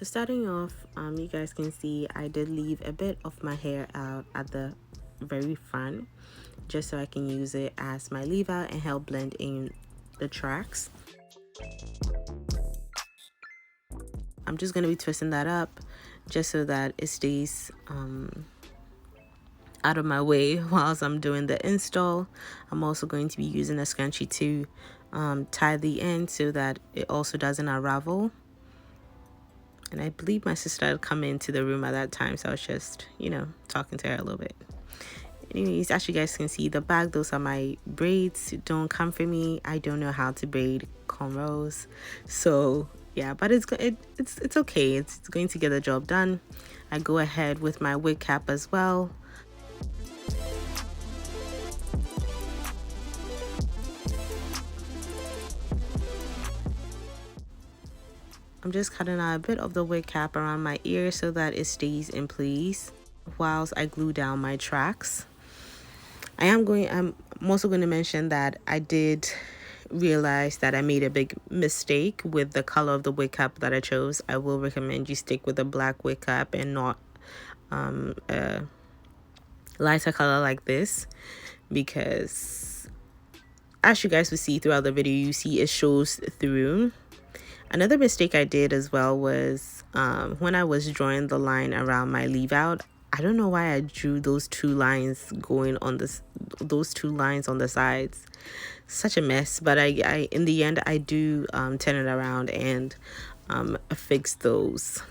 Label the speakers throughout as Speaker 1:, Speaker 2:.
Speaker 1: So starting off, you guys can see I did leave a bit of my hair out at the very front, just so I can use it as my leave out and help blend in the tracks. I'm just going to be twisting that up just so that it stays out of my way whilst I'm doing the install. I'm also going to be using a scrunchie to tie the end so that it also doesn't unravel. And I believe my sister had come into the room at that time, so I was just, talking to her a little bit. Anyways, as you guys can see, the back, those are my braids. Don't come for me. I don't know how to braid cornrows. So yeah, but it's okay. It's going to get the job done. I go ahead with my wig cap as well. I'm just cutting out a bit of the wig cap around my ear so that it stays in place whilst I glue down my tracks. I'm also going to mention that I did realize that I made a big mistake with the color of the wig cap that I chose. I will recommend you stick with a black wig cap and not a lighter color like this, because as you guys will see throughout the video, you see it shows through. Another mistake I did as well was when I was drawing the line around my leave out, I don't know why I drew those two lines going on those two lines on the sides. Such a mess, but I in the end I do turn it around and fix those.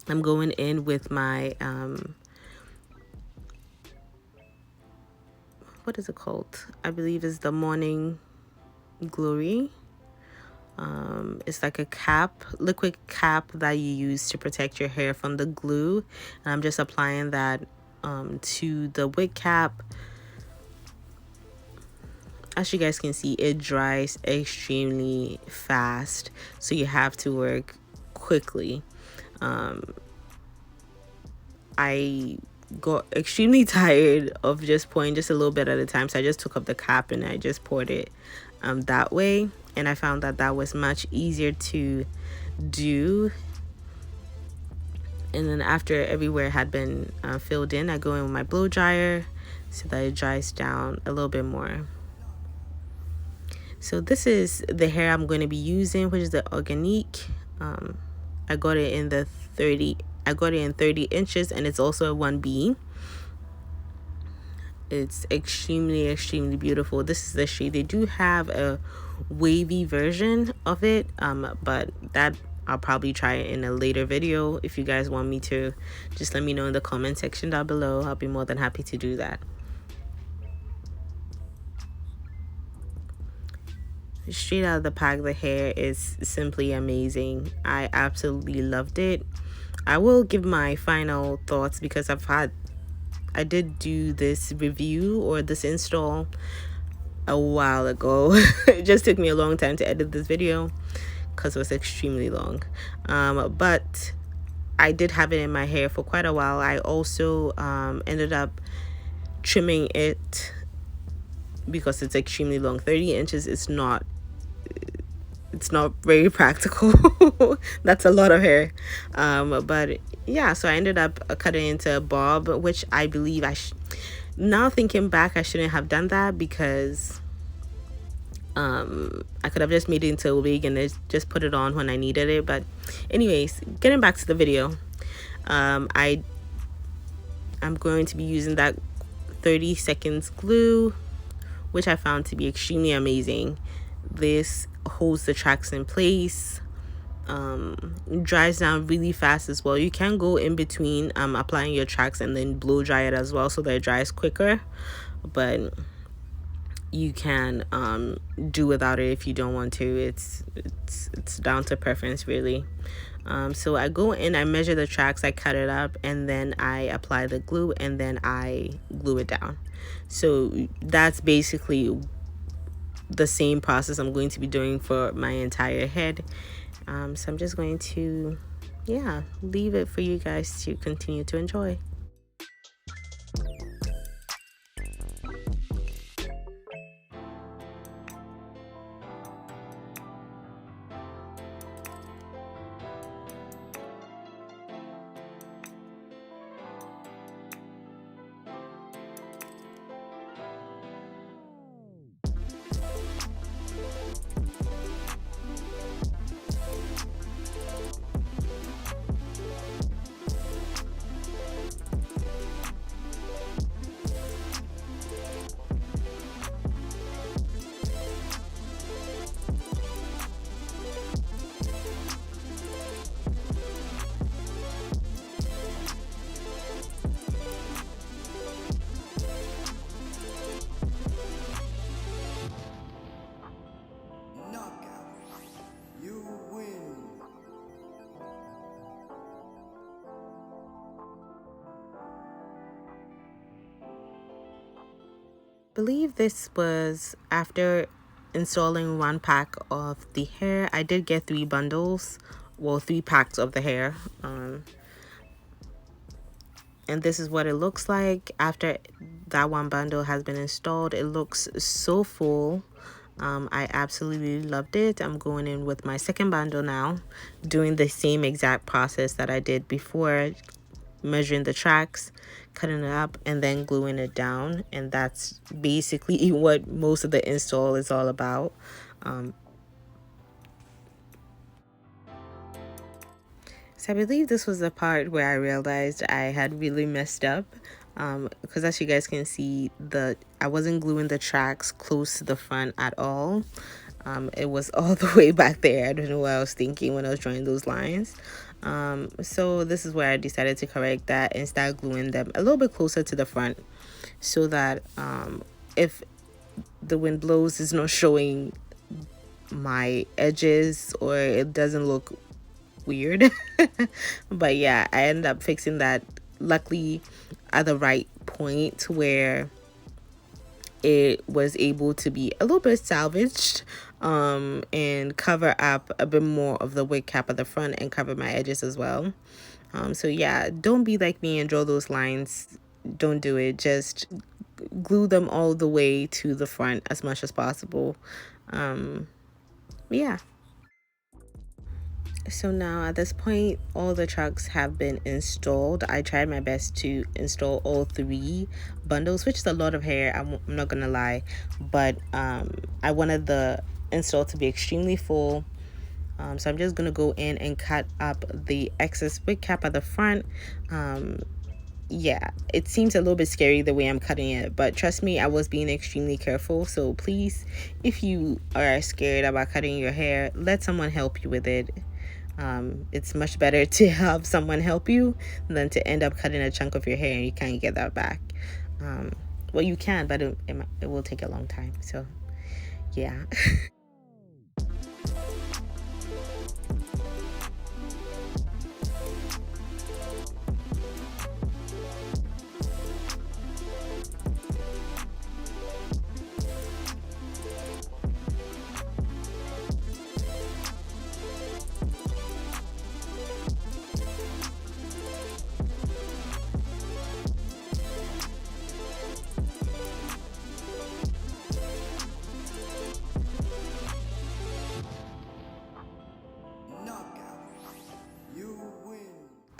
Speaker 1: I'm going in with my what is it called? I believe is the Morning Glory. It's like a cap, liquid cap that you use to protect your hair from the glue, and I'm just applying that to the wig cap. As you guys can see, it dries extremely fast, so you have to work quickly. I got extremely tired of just pouring just a little bit at a time, so I just took up the cap and I just poured it that way, and I found that that was much easier to do. And then after everywhere had been filled in, I go in with my blow dryer so that it dries down a little bit more. So this is the hair I'm going to be using, which is the Organique. I got it in 30 inches, and it's also a 1B. It's extremely beautiful. This is the shade. They do have a wavy version of it, but that I'll probably try it in a later video. If you guys want me to, just let me know in the comment section down below. I'll be more than happy to do that. Straight out of the pack, the hair is simply amazing. I absolutely loved it. I will give my final thoughts because I did do this review or this install a while ago. It just took me a long time to edit this video because it was extremely long, but I did have it in my hair for quite a while. I also ended up trimming it because it's extremely long. 30 inches is not, it's not very practical. That's a lot of hair, but yeah, so I ended up cutting into a bob, which I believe now thinking back, I shouldn't have done that, because I could have just made it into a wig and just put it on when I needed it. But anyways, getting back to the video, I'm going to be using that 30 seconds glue, which I found to be extremely amazing. This holds the tracks in place, dries down really fast as well. You can go in between applying your tracks and then blow dry it as well so that it dries quicker, but you can do without it if you don't want to. It's down to preference, really. So I go in, I measure the tracks, I cut it up, and then I apply the glue, and then I glue it down. So that's basically the same process I'm going to be doing for my entire head. So I'm just going to, yeah, leave it for you guys to continue to enjoy. believe this was after installing one pack of the hair. I did get 3 bundles, well, 3 packs of the hair. And this is what it looks like after that one bundle has been installed. It looks so full. I absolutely loved it. I'm going in with my second bundle now, doing the same exact process that I did before, measuring the tracks, cutting it up, and then gluing it down. And that's basically what most of the install is all about. So I believe this was the part where I realized I had really messed up, because as you guys can see, I wasn't gluing the tracks close to the front at all. It was all the way back there. I don't know what I was thinking when I was drawing those lines. So this is where I decided to correct that and start gluing them a little bit closer to the front, so that if the wind blows, it's not showing my edges or it doesn't look weird. But yeah, I ended up fixing that, luckily at the right point where it was able to be a little bit salvaged, and cover up a bit more of the wig cap at the front and cover my edges as well. So yeah, don't be like me and draw those lines. Don't do it. Just glue them all the way to the front as much as possible. Yeah. So now at this point, all the trucks have been installed. I tried my best to install all 3 bundles, which is a lot of hair, I'm not gonna lie, but I wanted the install to be extremely full. So I'm just gonna go in and cut up the excess wig cap at the front. Yeah, it seems a little bit scary the way I'm cutting it, but trust me, I was being extremely careful. So please, if you are scared about cutting your hair, let someone help you with it. It's much better to have someone help you than to end up cutting a chunk of your hair and you can't get that back. Well, you can, but it will take a long time. So yeah.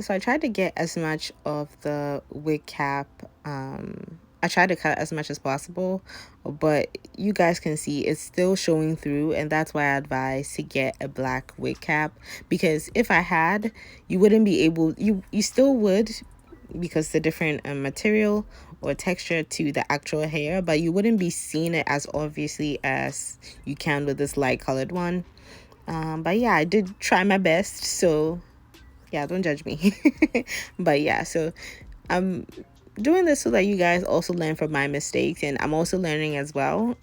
Speaker 1: So I tried to get as much of the wig cap, I tried to cut as much as possible, but you guys can see it's still showing through, and that's why I advise to get a black wig cap, because if I had, you wouldn't be able, you still would, because the different material or texture to the actual hair, but you wouldn't be seeing it as obviously as you can with this light colored one. But yeah, I did try my best, so yeah, don't judge me. But yeah, so I'm doing this so that you guys also learn from my mistakes, and I'm also learning as well.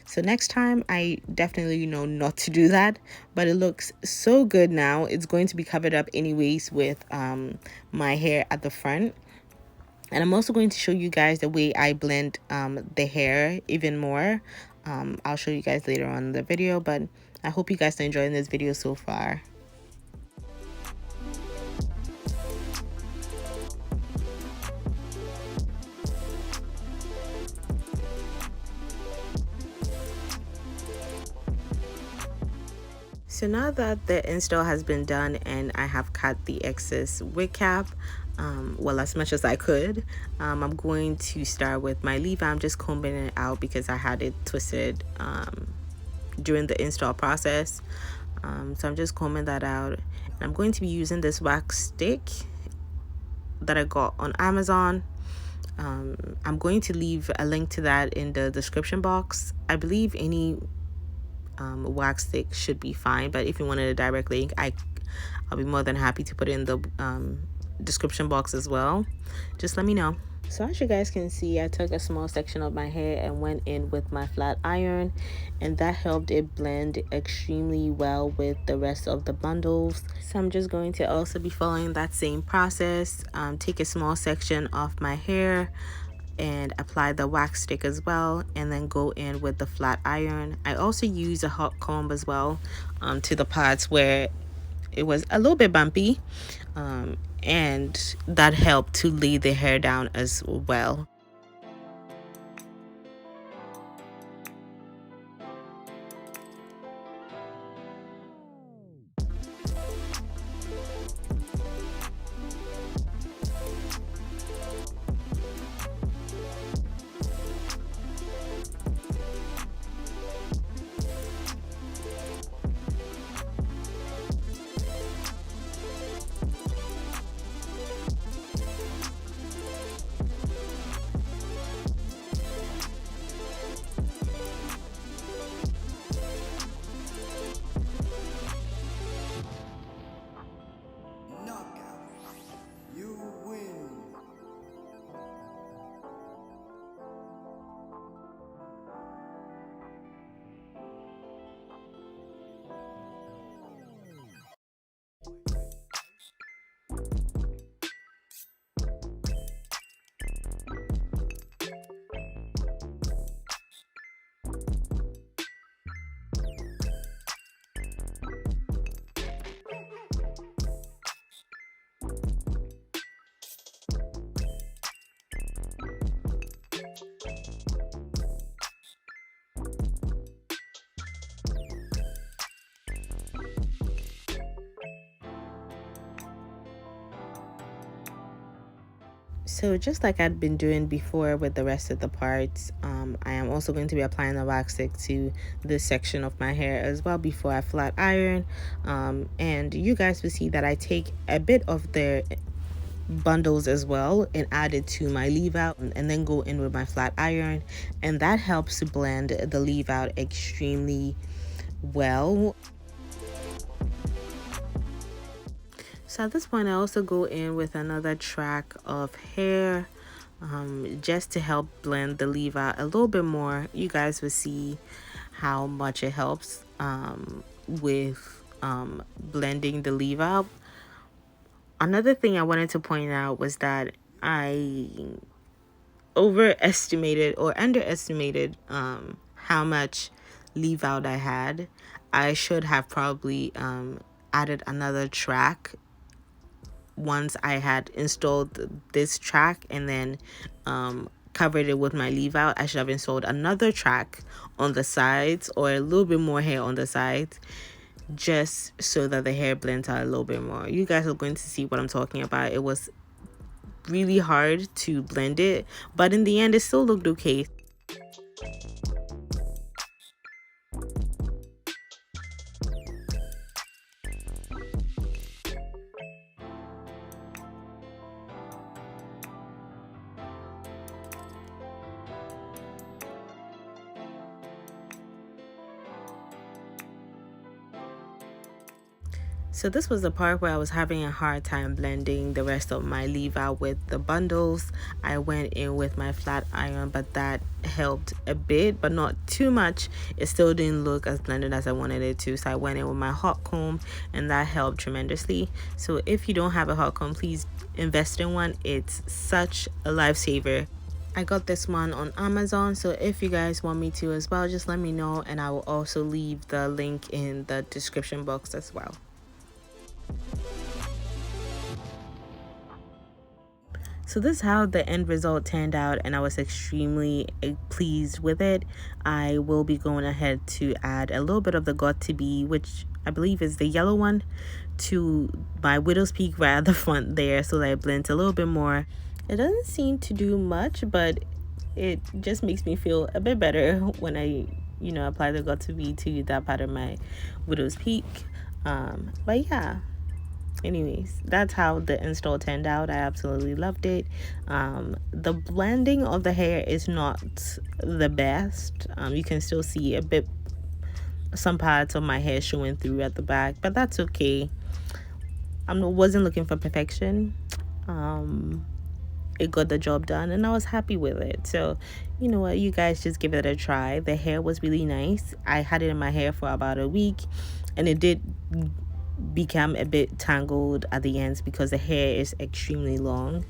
Speaker 1: So next time I definitely know not to do that, but it looks so good now. It's going to be covered up anyways with my hair at the front. And I'm also going to show you guys the way I blend the hair even more. I'll show you guys later on in the video, but I hope you guys are enjoying this video so far. So now that the install has been done and I have cut the excess wig cap, well, as much as I could, I'm going to start with my leave-in. I'm just combing it out because I had it twisted during the install process. So I'm just combing that out. And I'm going to be using this wax stick that I got on Amazon. I'm going to leave a link to that in the description box. I believe any wax stick should be fine, but if you wanted a direct link, I'll be more than happy to put it in the description box as well. Just let me know. So as you guys can see, I took a small section of my hair and went in with my flat iron, and that helped it blend extremely well with the rest of the bundles. So I'm just going to also be following that same process. Take a small section of my hair, and apply the wax stick as well, and then go in with the flat iron. I also use a hot comb as well to the parts where it was a little bit bumpy, and that helped to lay the hair down as well. So just like I'd been doing before with the rest of the parts, I am also going to be applying the wax stick to this section of my hair as well before I flat iron. And you guys will see that I take a bit of the bundles as well and add it to my leave out, and then go in with my flat iron, and that helps to blend the leave out extremely well. So at this point I also go in with another track of hair, just to help blend the leave out a little bit more. You guys will see how much it helps with blending the leave out. Another thing I wanted to point out was that I overestimated or underestimated how much leave out I had. I should have probably added another track once I had installed this track, and then covered it with my leave out. I should have installed another track on the sides, or a little bit more hair on the sides, just so that the hair blends out a little bit more. You guys are going to see what I'm talking about. It was really hard to blend it, but in the end it still looked okay. So this was the part where I was having a hard time blending the rest of my leave out with the bundles. I went in with my flat iron, but that helped a bit, but not too much. It still didn't look as blended as I wanted it to, so I went in with my hot comb, and that helped tremendously. So if you don't have a hot comb, please invest in one. It's such a lifesaver. I got this one on Amazon, so if you guys want me to as well, just let me know, and I will also leave the link in the description box as well. So this is how the end result turned out, and I was extremely pleased with it. I will be going ahead to add a little bit of the Got to Be, which I believe is the yellow one, to my widow's peak right at the front there, so that it blends a little bit more. It doesn't seem to do much, but it just makes me feel a bit better when I apply the Got to Be to that part of my widow's peak. But yeah, anyways, that's how the install turned out. I absolutely loved it. The blending of the hair is not the best. You can still see some parts of my hair showing through at the back, but that's okay. I wasn't looking for perfection. It got the job done, and I was happy with it. So you know what, you guys just give it a try. The hair was really nice. I had it in my hair for about a week, and it did become a bit tangled at the ends because the hair is extremely long.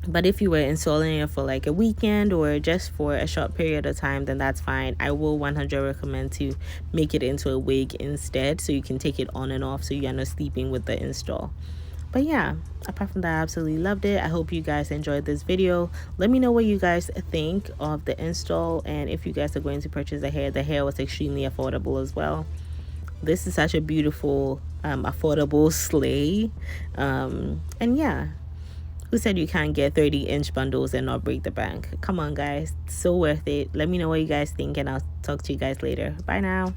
Speaker 1: But if you were installing it for like a weekend or just for a short period of time, then that's fine. I will 100 recommend to make it into a wig instead, so you can take it on and off so you're not sleeping with the install. But yeah, apart from that, I absolutely loved it. I hope you guys enjoyed this video. Let me know what you guys think of the install, and if you guys are going to purchase the hair was extremely affordable as well. This is such a beautiful affordable sleigh. And yeah, who said you can't get 30-inch bundles and not break the bank? Come on, guys. So worth it. Let me know what you guys think, and I'll talk to you guys later. Bye now.